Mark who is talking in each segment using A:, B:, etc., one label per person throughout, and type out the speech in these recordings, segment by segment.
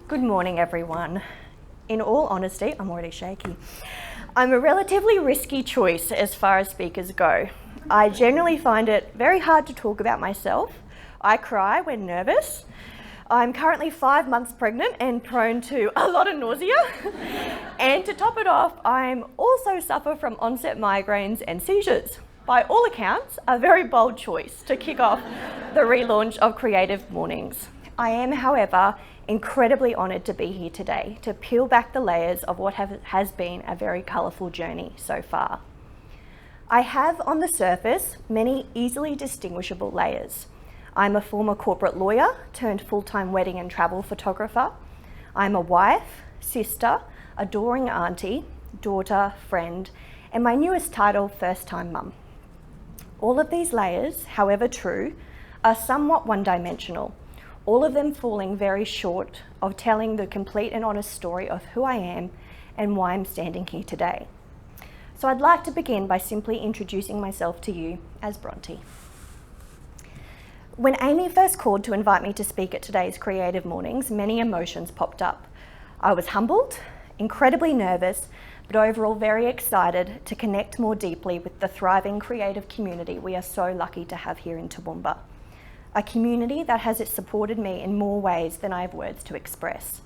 A: Good morning, everyone. In all honesty, I'm already shaky. I'm a relatively risky choice as far as speakers go. I generally find it very hard to talk about myself. I cry when nervous. I'm currently 5 months pregnant and prone to a lot of nausea. And to top it off, I'm also suffer from onset migraines and seizures. By all accounts, a very bold choice to kick off the relaunch of Creative Mornings. I am, however, incredibly honoured to be here today to peel back the layers of what has been a very colourful journey so far. I have, on the surface, many easily distinguishable layers. I'm a former corporate lawyer turned full-time wedding and travel photographer. I'm a wife, sister, adoring auntie, daughter, friend, and my newest title, first-time mum. All of these layers, however true, are somewhat one-dimensional, all of them falling very short of telling the complete and honest story of who I am and why I'm standing here today. So I'd like to begin by simply introducing myself to you as Bronte. When Amy first called to invite me to speak at today's Creative Mornings, many emotions popped up. I was humbled, incredibly nervous, but overall very excited to connect more deeply with the thriving creative community we are so lucky to have here in Toowoomba. A community that has supported me in more ways than I have words to express.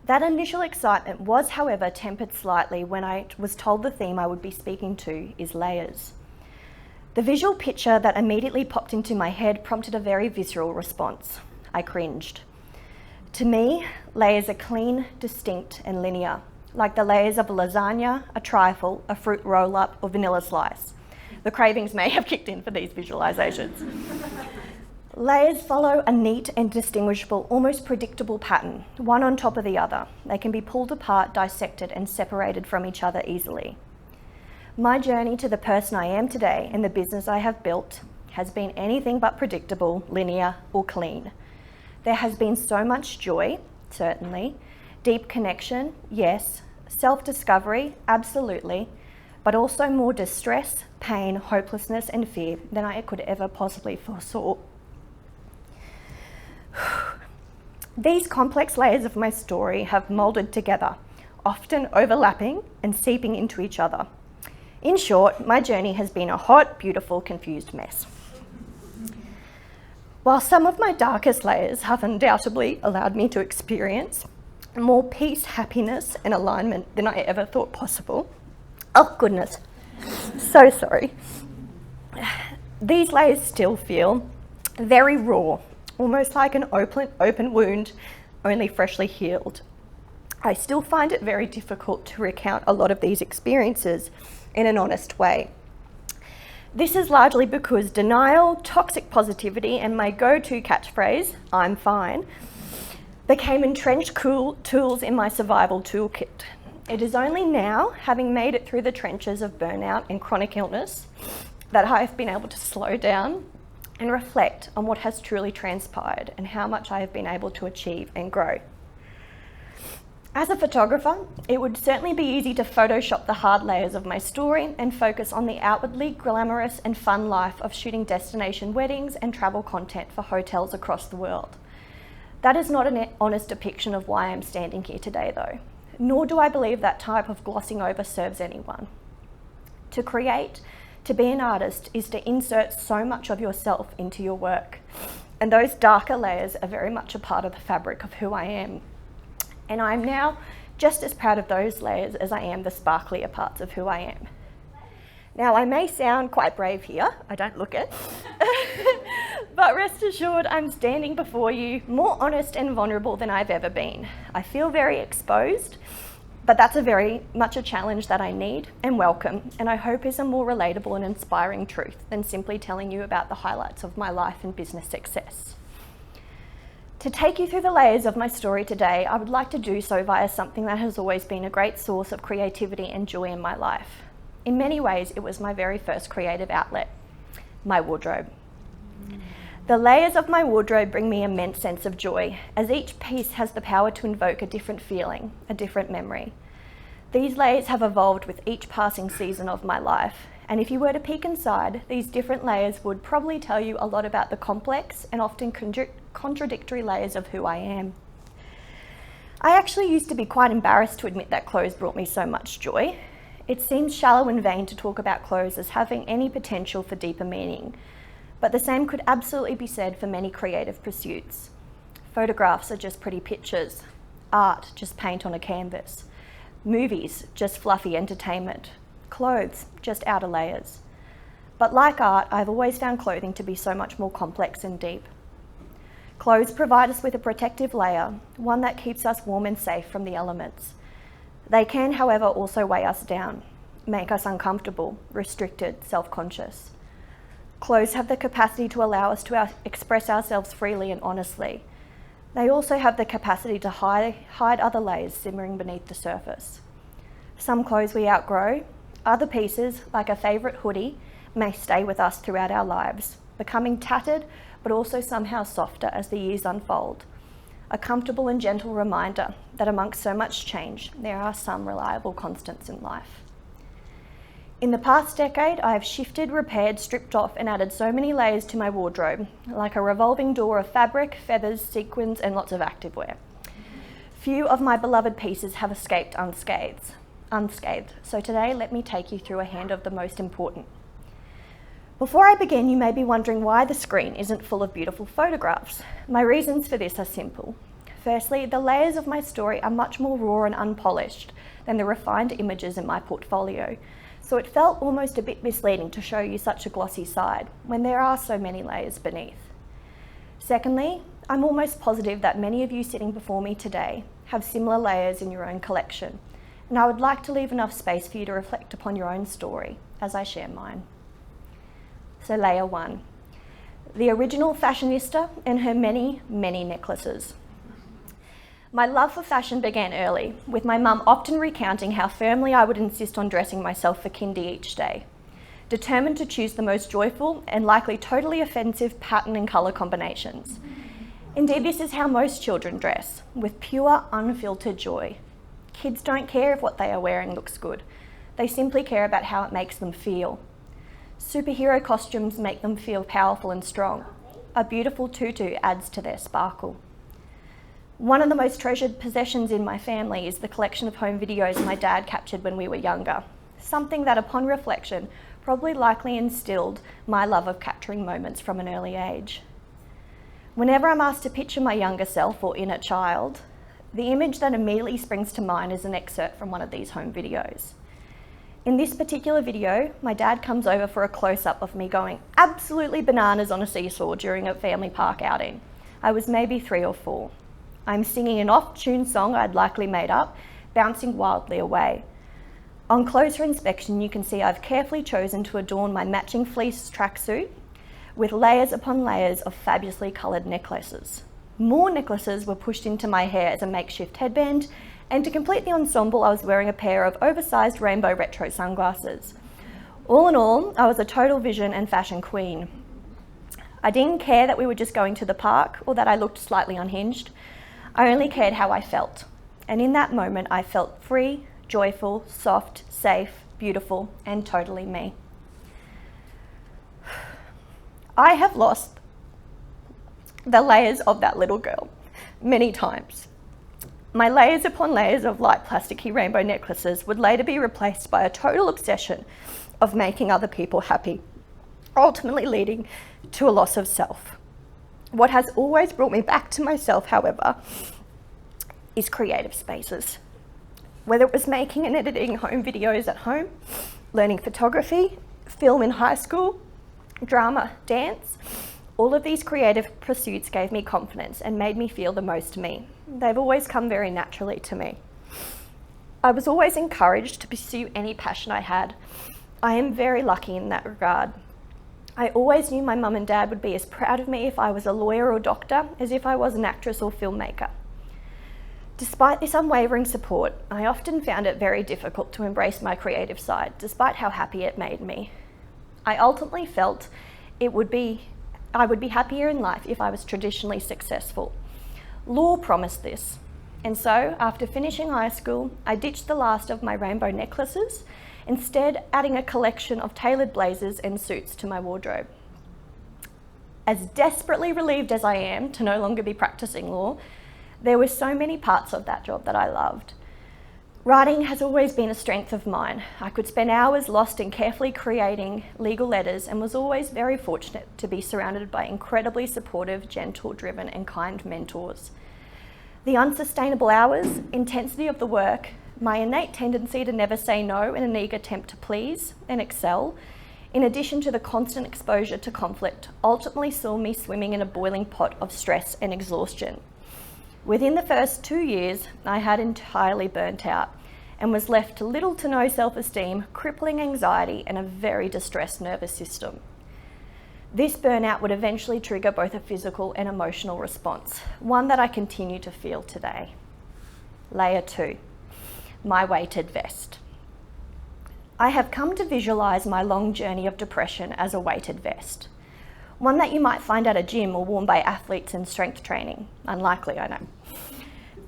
A: That initial excitement was, however, tempered slightly when I was told the theme I would be speaking to is layers. The visual picture that immediately popped into my head prompted a very visceral response. I cringed. To me, layers are clean, distinct, and linear, like the layers of a lasagna, a trifle, a fruit roll-up, or vanilla slice. The cravings may have kicked in for these visualizations. Layers follow a neat and distinguishable, almost predictable pattern, one on top of the other. They can be pulled apart, dissected, and separated from each other easily. My journey to the person I am today and the business I have built has been anything but predictable, linear, or clean. There has been so much joy, certainly, deep connection, yes, self-discovery, absolutely, but also more distress, pain, hopelessness, and fear than I could ever possibly foresaw. These complex layers of my story have moulded together, often overlapping and seeping into each other. In short, my journey has been a hot, beautiful, confused mess. While some of my darkest layers have undoubtedly allowed me to experience more peace, happiness, and alignment than I ever thought possible. Oh goodness, so sorry. These layers still feel very raw, almost like an open wound, only freshly healed. I still find it very difficult to recount a lot of these experiences in an honest way. This is largely because denial, toxic positivity, and my go-to catchphrase, I'm fine, became entrenched tools in my survival toolkit. It is only now, having made it through the trenches of burnout and chronic illness, that I have been able to slow down and reflect on what has truly transpired and how much I have been able to achieve and grow. As a photographer, it would certainly be easy to Photoshop the hard layers of my story and focus on the outwardly glamorous and fun life of shooting destination weddings and travel content for hotels across the world. That is not an honest depiction of why I'm standing here today, though, nor do I believe that type of glossing over serves anyone. To create, to be an artist, is to insert so much of yourself into your work, and those darker layers are very much a part of the fabric of who I am. And I'm now just as proud of those layers as I am the sparklier parts of who I am. Now, I may sound quite brave here, I don't look it, but rest assured I'm standing before you more honest and vulnerable than I've ever been. I feel very exposed, but that's a very much a challenge that I need and welcome, and I hope is a more relatable and inspiring truth than simply telling you about the highlights of my life and business success. To take you through the layers of my story today, I would like to do so via something that has always been a great source of creativity and joy in my life. In many ways, it was my very first creative outlet, my wardrobe. The layers of my wardrobe bring me immense sense of joy, as each piece has the power to invoke a different feeling, a different memory. These layers have evolved with each passing season of my life, and if you were to peek inside, these different layers would probably tell you a lot about the complex and often contradictory layers of who I am. I actually used to be quite embarrassed to admit that clothes brought me so much joy. It seems shallow and vain to talk about clothes as having any potential for deeper meaning, but the same could absolutely be said for many creative pursuits. Photographs are just pretty pictures, art just paint on a canvas, movies just fluffy entertainment, clothes just outer layers. But like art, I've always found clothing to be so much more complex and deep. Clothes provide us with a protective layer, one that keeps us warm and safe from the elements. They can, however, also weigh us down, make us uncomfortable, restricted, self-conscious. Clothes have the capacity to allow us to express ourselves freely and honestly. They also have the capacity to hide other layers simmering beneath the surface. Some clothes we outgrow, other pieces, like a favourite hoodie, may stay with us throughout our lives, becoming tattered but also somehow softer as the years unfold. A comfortable and gentle reminder that amongst so much change, there are some reliable constants in life. In the past decade, I have shifted, repaired, stripped off and added so many layers to my wardrobe, like a revolving door of fabric, feathers, sequins and lots of activewear. Few of my beloved pieces have escaped unscathed. So today, let me take you through a hand of the most important. Before I begin, you may be wondering why the screen isn't full of beautiful photographs. My reasons for this are simple. Firstly, the layers of my story are much more raw and unpolished than the refined images in my portfolio, so it felt almost a bit misleading to show you such a glossy side when there are so many layers beneath. Secondly, I'm almost positive that many of you sitting before me today have similar layers in your own collection, and I would like to leave enough space for you to reflect upon your own story as I share mine. So layer 1, the original fashionista and her many, many necklaces. My love for fashion began early, with my mum often recounting how firmly I would insist on dressing myself for kindy each day, determined to choose the most joyful and likely totally offensive pattern and colour combinations. Indeed, this is how most children dress, with pure, unfiltered joy. Kids don't care if what they are wearing looks good. They simply care about how it makes them feel. Superhero costumes make them feel powerful and strong. A beautiful tutu adds to their sparkle. One of the most treasured possessions in my family is the collection of home videos my dad captured when we were younger, something that upon reflection probably likely instilled my love of capturing moments from an early age. Whenever I'm asked to picture my younger self or inner child, the image that immediately springs to mind is an excerpt from one of these home videos. In this particular video, my dad comes over for a close-up of me going absolutely bananas on a seesaw during a family park outing. I was maybe 3 or 4. I'm singing an off-tune song I'd likely made up, bouncing wildly away. On closer inspection, you can see I've carefully chosen to adorn my matching fleece tracksuit with layers upon layers of fabulously coloured necklaces. More necklaces were pushed into my hair as a makeshift headband, and to complete the ensemble, I was wearing a pair of oversized rainbow retro sunglasses. All in all, I was a total vision and fashion queen. I didn't care that we were just going to the park or that I looked slightly unhinged. I only cared how I felt. And in that moment, I felt free, joyful, soft, safe, beautiful, and totally me. I have lost the layers of that little girl many times. My layers upon layers of light plasticky rainbow necklaces would later be replaced by a total obsession of making other people happy, ultimately leading to a loss of self. What has always brought me back to myself, however, is creative spaces. Whether it was making and editing home videos at home, learning photography, film in high school, drama, dance, all of these creative pursuits gave me confidence and made me feel the most me. They've always come very naturally to me. I was always encouraged to pursue any passion I had. I am very lucky in that regard. I always knew my mum and dad would be as proud of me if I was a lawyer or doctor as if I was an actress or filmmaker. Despite this unwavering support, I often found it very difficult to embrace my creative side, despite how happy it made me. I ultimately felt I would be happier in life if I was traditionally successful. Law promised this, and so after finishing high school, I ditched the last of my rainbow necklaces, instead adding a collection of tailored blazers and suits to my wardrobe. As desperately relieved as I am to no longer be practicing law, There were so many parts of that job that I loved. Writing has always been a strength of mine. I could spend hours lost in carefully creating legal letters and was always very fortunate to be surrounded by incredibly supportive, gentle, driven and kind mentors. The unsustainable hours, intensity of the work, my innate tendency to never say no in an eager attempt to please and excel, in addition to the constant exposure to conflict, ultimately saw me swimming in a boiling pot of stress and exhaustion. Within the first 2 years, I had entirely burnt out and was left to little to no self-esteem, crippling anxiety, and a very distressed nervous system. This burnout would eventually trigger both a physical and emotional response, one that I continue to feel today. Layer 2, my weighted vest. I have come to visualize my long journey of depression as a weighted vest. One that you might find at a gym or worn by athletes in strength training. Unlikely, I know.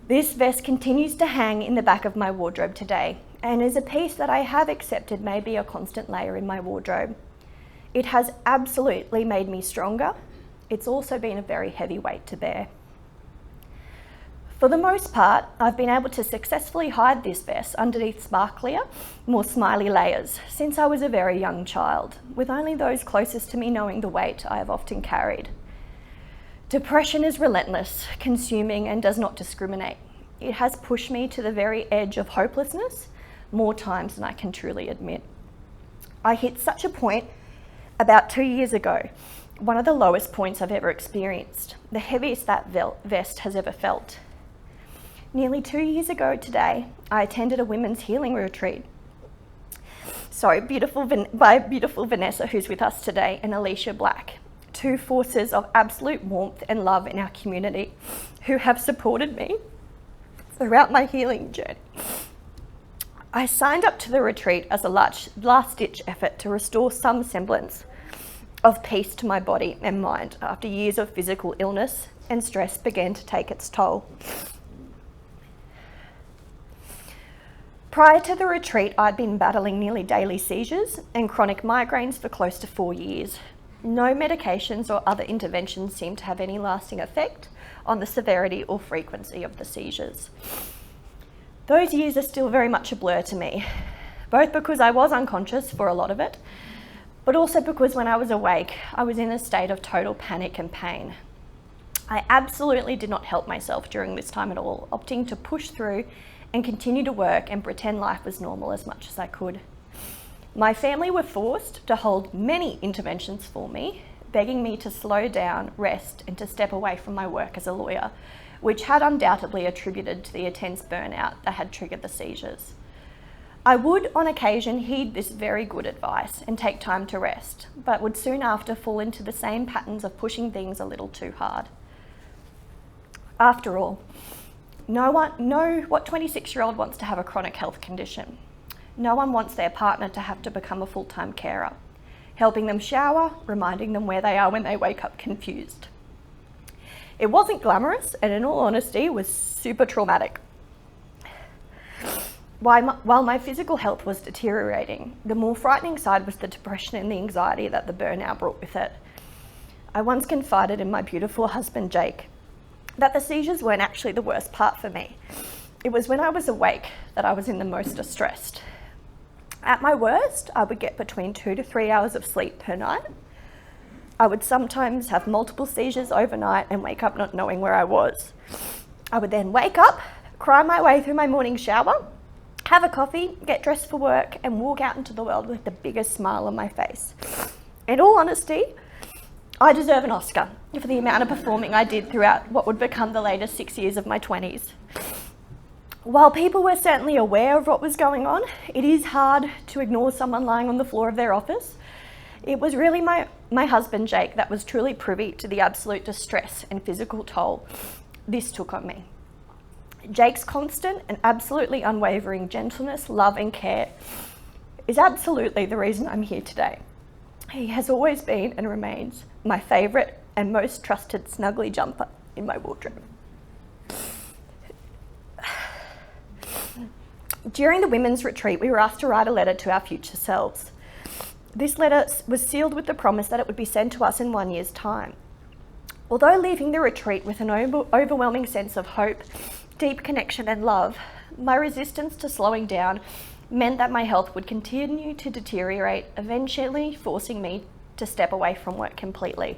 A: This vest continues to hang in the back of my wardrobe today and is a piece that I have accepted may be a constant layer in my wardrobe. It has absolutely made me stronger. It's also been a very heavy weight to bear. For the most part, I've been able to successfully hide this vest underneath sparklier, more smiley layers since I was a very young child, with only those closest to me knowing the weight I have often carried. Depression is relentless, consuming, and does not discriminate. It has pushed me to the very edge of hopelessness more times than I can truly admit. I hit such a point about 2 years ago, one of the lowest points I've ever experienced, the heaviest that vest has ever felt. Nearly 2 years ago today, I attended a women's healing retreat. By beautiful Vanessa, who's with us today, and Alicia Black, two forces of absolute warmth and love in our community who have supported me throughout my healing journey. I signed up to the retreat as a last-ditch effort to restore some semblance of peace to my body and mind after years of physical illness and stress began to take its toll. Prior to the retreat, I'd been battling nearly daily seizures and chronic migraines for close to 4 years. No medications or other interventions seemed to have any lasting effect on the severity or frequency of the seizures. Those years are still very much a blur to me, both because I was unconscious for a lot of it, but also because when I was awake, I was in a state of total panic and pain. I absolutely did not help myself during this time at all, opting to push through and continue to work and pretend life was normal as much as I could. My family were forced to hold many interventions for me, begging me to slow down, rest, and to step away from my work as a lawyer, which had undoubtedly attributed to the intense burnout that had triggered the seizures. I would, on occasion, heed this very good advice and take time to rest, but would soon after fall into the same patterns of pushing things a little too hard. After all, no what 26-year-old wants to have a chronic health condition. No one wants their partner to have to become a full-time carer, helping them shower, reminding them where they are when they wake up confused. It wasn't glamorous, and in all honesty, was super traumatic. While my physical health was deteriorating, the more frightening side was the depression and the anxiety that the burnout brought with it. I once confided in my beautiful husband, Jake, that the seizures weren't actually the worst part for me. It was when I was awake that I was in the most distressed. At my worst, I would get between 2 to 3 hours of sleep per night. I would sometimes have multiple seizures overnight and wake up not knowing where I was. I would then wake up, cry my way through my morning shower, have a coffee, get dressed for work, and walk out into the world with the biggest smile on my face. In all honesty, I deserve an Oscar for the amount of performing I did throughout what would become the latest 6 years of my 20s. While people were certainly aware of what was going on, it is hard to ignore someone lying on the floor of their office. It was really my husband, Jake, that was truly privy to the absolute distress and physical toll this took on me. Jake's constant and absolutely unwavering gentleness, love and care is absolutely the reason I'm here today. He has always been and remains my favourite and most trusted snuggly jumper in my wardrobe. During the women's retreat, we were asked to write a letter to our future selves. This letter was sealed with the promise that it would be sent to us in 1 year's time. Although leaving the retreat with an overwhelming sense of hope, deep connection and love, my resistance to slowing down meant that my health would continue to deteriorate, eventually forcing me to step away from work completely.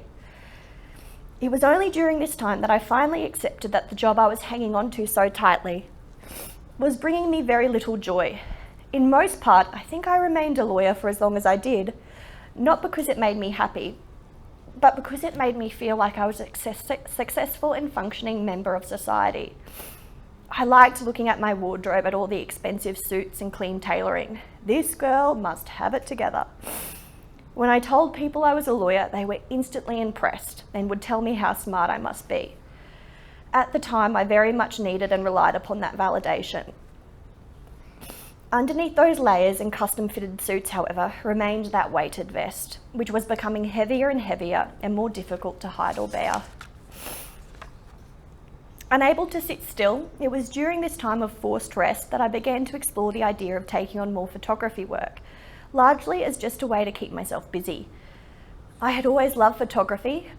A: It was only during this time that I finally accepted that the job I was hanging on to so tightly was bringing me very little joy. In most part, I think I remained a lawyer for as long as I did, not because it made me happy, but because it made me feel like I was a successful and functioning member of society. I liked looking at my wardrobe at all the expensive suits and clean tailoring. This girl must have it together. When I told people I was a lawyer, they were instantly impressed and would tell me how smart I must be. At the time, I very much needed and relied upon that validation. Underneath those layers and custom-fitted suits, however, remained that weighted vest, which was becoming heavier and heavier and more difficult to hide or bear. Unable to sit still, it was during this time of forced rest that I began to explore the idea of taking on more photography work, largely as just a way to keep myself busy. I had always loved photography,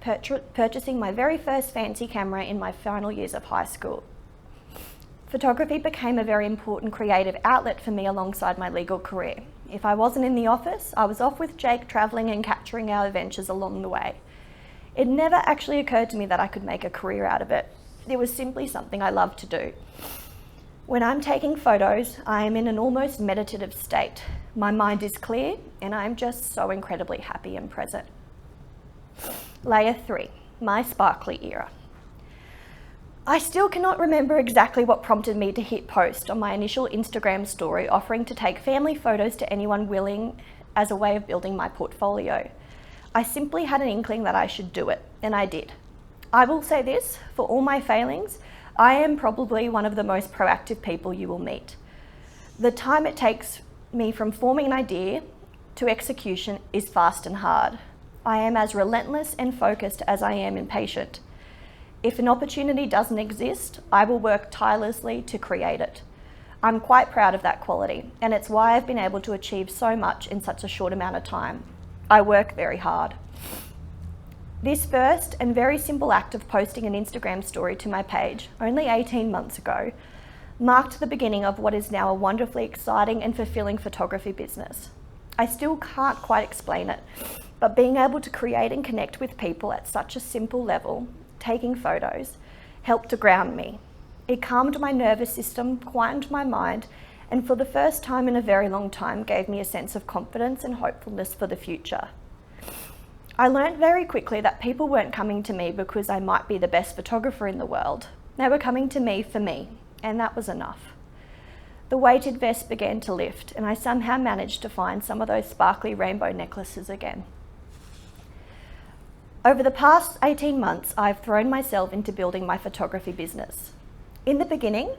A: purchasing my very first fancy camera in my final years of high school. Photography became a very important creative outlet for me alongside my legal career. If I wasn't in the office, I was off with Jake travelling and capturing our adventures along the way. It never actually occurred to me that I could make a career out of it. It was simply something I loved to do. When I'm taking photos, I am in an almost meditative state. My mind is clear and I'm just so incredibly happy and present. Layer 3, my sparkly era. I still cannot remember exactly what prompted me to hit post on my initial Instagram story offering to take family photos to anyone willing as a way of building my portfolio. I simply had an inkling that I should do it, and I did. I will say this, for all my failings, I am probably one of the most proactive people you will meet. The time it takes me from forming an idea to execution is fast and hard. I am as relentless and focused as I am impatient. If an opportunity doesn't exist, I will work tirelessly to create it. I'm quite proud of that quality, and it's why I've been able to achieve so much in such a short amount of time. I work very hard. This first and very simple act of posting an Instagram story to my page, only 18 months ago, marked the beginning of what is now a wonderfully exciting and fulfilling photography business. I still can't quite explain it, but being able to create and connect with people at such a simple level, taking photos, helped to ground me. It calmed my nervous system, quietened my mind, and for the first time in a very long time gave me a sense of confidence and hopefulness for the future. I learned very quickly that people weren't coming to me because I might be the best photographer in the world. They were coming to me for me, and that was enough. The weighted vest began to lift, and I somehow managed to find some of those sparkly rainbow necklaces again. Over the past 18 months, I've thrown myself into building my photography business. In the beginning,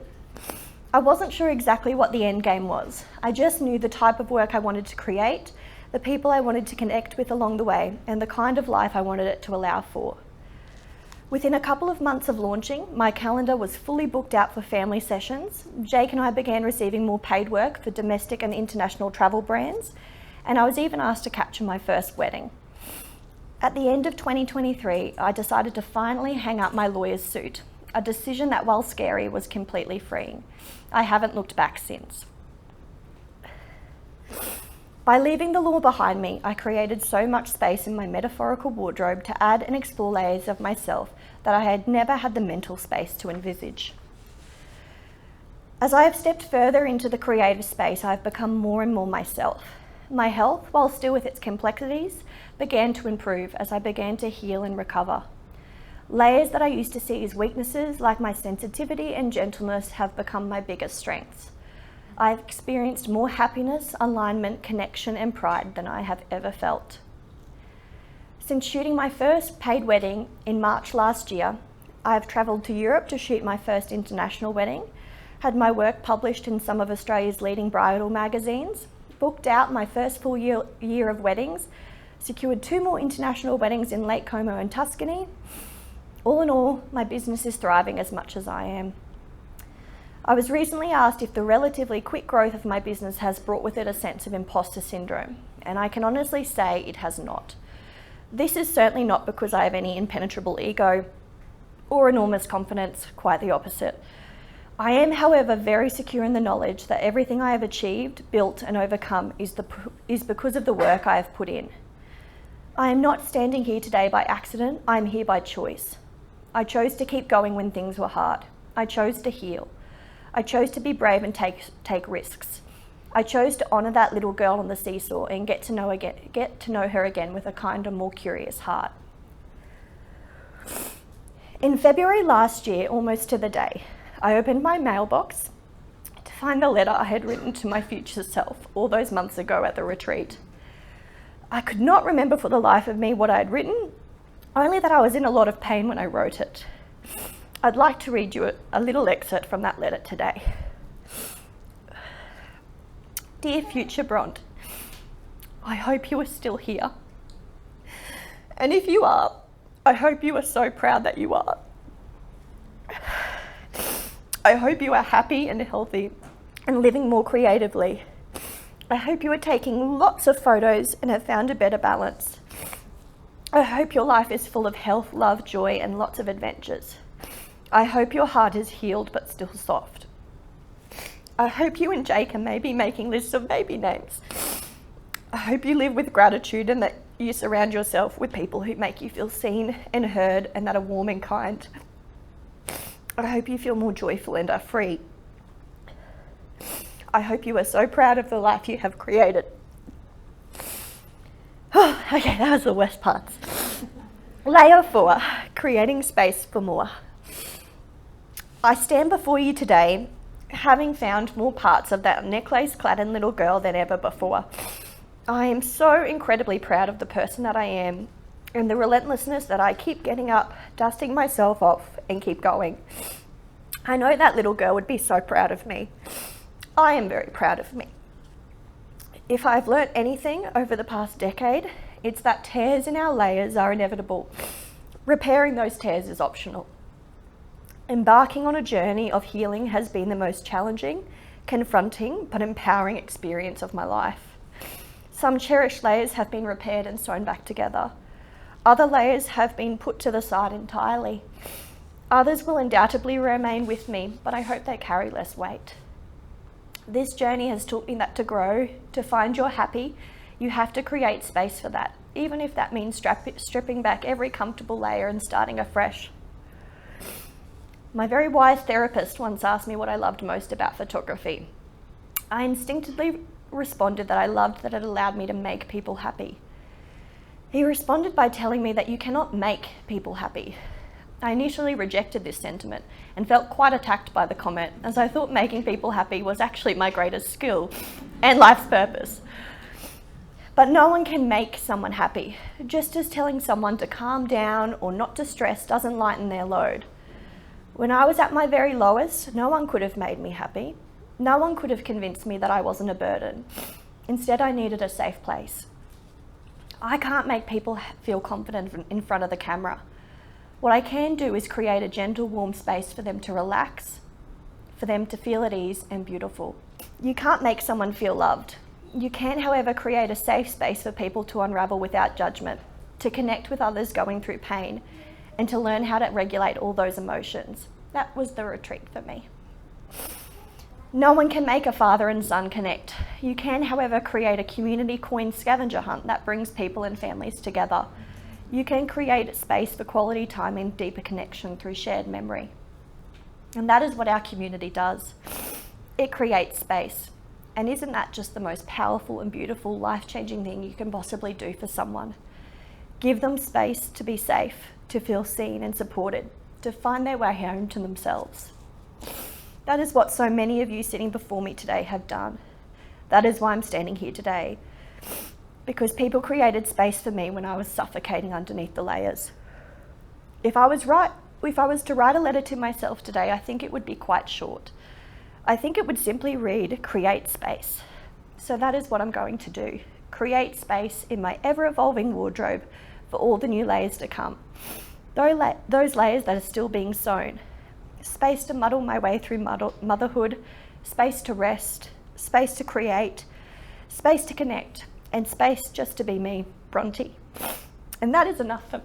A: I wasn't sure exactly what the end game was. I just knew the type of work I wanted to create, the people I wanted to connect with along the way, and the kind of life I wanted it to allow for. Within a couple of months of launching, my calendar was fully booked out for family sessions. Jake and I began receiving more paid work for domestic and international travel brands, and I was even asked to capture my first wedding. At the end of 2023, I decided to finally hang up my lawyer's suit, a decision that, while scary, was completely freeing. I haven't looked back since. By leaving the law behind me, I created so much space in my metaphorical wardrobe to add and explore layers of myself that I had never had the mental space to envisage. As I have stepped further into the creative space, I have become more and more myself. My health, while still with its complexities, began to improve as I began to heal and recover. Layers that I used to see as weaknesses, like my sensitivity and gentleness, have become my biggest strengths. I've experienced more happiness, alignment, connection, and pride than I have ever felt. Since shooting my first paid wedding in March last year, I have travelled to Europe to shoot my first international wedding, had my work published in some of Australia's leading bridal magazines, booked out my first full year of weddings, secured 2 more international weddings in Lake Como and Tuscany. All in all, my business is thriving as much as I am. I was recently asked if the relatively quick growth of my business has brought with it a sense of imposter syndrome, and I can honestly say it has not. This is certainly not because I have any impenetrable ego or enormous confidence, quite the opposite. I am, however, very secure in the knowledge that everything I have achieved, built and overcome is because of the work I have put in. I am not standing here today by accident, I am here by choice. I chose to keep going when things were hard. I chose to heal. I chose to be brave and take risks. I chose to honour that little girl on the seesaw and get to know her again with a kinder, more curious heart. In February last year, almost to the day, I opened my mailbox to find the letter I had written to my future self all those months ago at the retreat. I could not remember for the life of me what I had written, only that I was in a lot of pain when I wrote it. I'd like to read you a little excerpt from that letter today. Dear future Bronte, I hope you are still here. And if you are, I hope you are so proud that you are. I hope you are happy and healthy and living more creatively. I hope you are taking lots of photos and have found a better balance. I hope your life is full of health, love, joy, and lots of adventures. I hope your heart is healed but still soft. I hope you and Jake are maybe making lists of baby names. I hope you live with gratitude and that you surround yourself with people who make you feel seen and heard and that are warm and kind. I hope you feel more joyful and are free. I hope you are so proud of the life you have created. Okay, that was the worst parts. Layer 4, creating space for more. I stand before you today having found more parts of that necklace-clad little girl than ever before. I am so incredibly proud of the person that I am and the relentlessness that I keep getting up, dusting myself off and keep going. I know that little girl would be so proud of me. I am very proud of me. If I've learnt anything over the past decade, it's that tears in our layers are inevitable. Repairing those tears is optional. Embarking on a journey of healing has been the most challenging, confronting, but empowering experience of my life. Some cherished layers have been repaired and sewn back together. Other layers have been put to the side entirely. Others will undoubtedly remain with me, but I hope they carry less weight. This journey has taught me that to grow, to find you're happy, you have to create space for that, even if that means stripping back every comfortable layer and starting afresh. My very wise therapist once asked me what I loved most about photography. I instinctively responded that I loved that it allowed me to make people happy. He responded by telling me that you cannot make people happy. I initially rejected this sentiment and felt quite attacked by the comment, as I thought making people happy was actually my greatest skill and life's purpose. But no one can make someone happy, just as telling someone to calm down or not to stress doesn't lighten their load. When I was at my very lowest, no one could have made me happy. No one could have convinced me that I wasn't a burden. Instead, I needed a safe place. I can't make people feel confident in front of the camera. What I can do is create a gentle, warm space for them to relax, for them to feel at ease and beautiful. You can't make someone feel loved. You can, however, create a safe space for people to unravel without judgment, to connect with others going through pain, and to learn how to regulate all those emotions. That was the retreat for me. No one can make a father and son connect. You can, however, create a community coin scavenger hunt that brings people and families together. You can create space for quality time and deeper connection through shared memory. And that is what our community does. It creates space. And isn't that just the most powerful and beautiful, life-changing thing you can possibly do for someone? Give them space to be safe, to feel seen and supported, to find their way home to themselves. That is what so many of you sitting before me today have done. That is why I'm standing here today. Because people created space for me when I was suffocating underneath the layers. If I was to write a letter to myself today, I think it would be quite short. I think it would simply read, create space. So that is what I'm going to do. Create space in my ever-evolving wardrobe for all the new layers to come. Those layers that are still being sewn. Space to muddle my way through motherhood, space to rest, space to create, space to connect, and space just to be me, Bronte. And that is enough for me.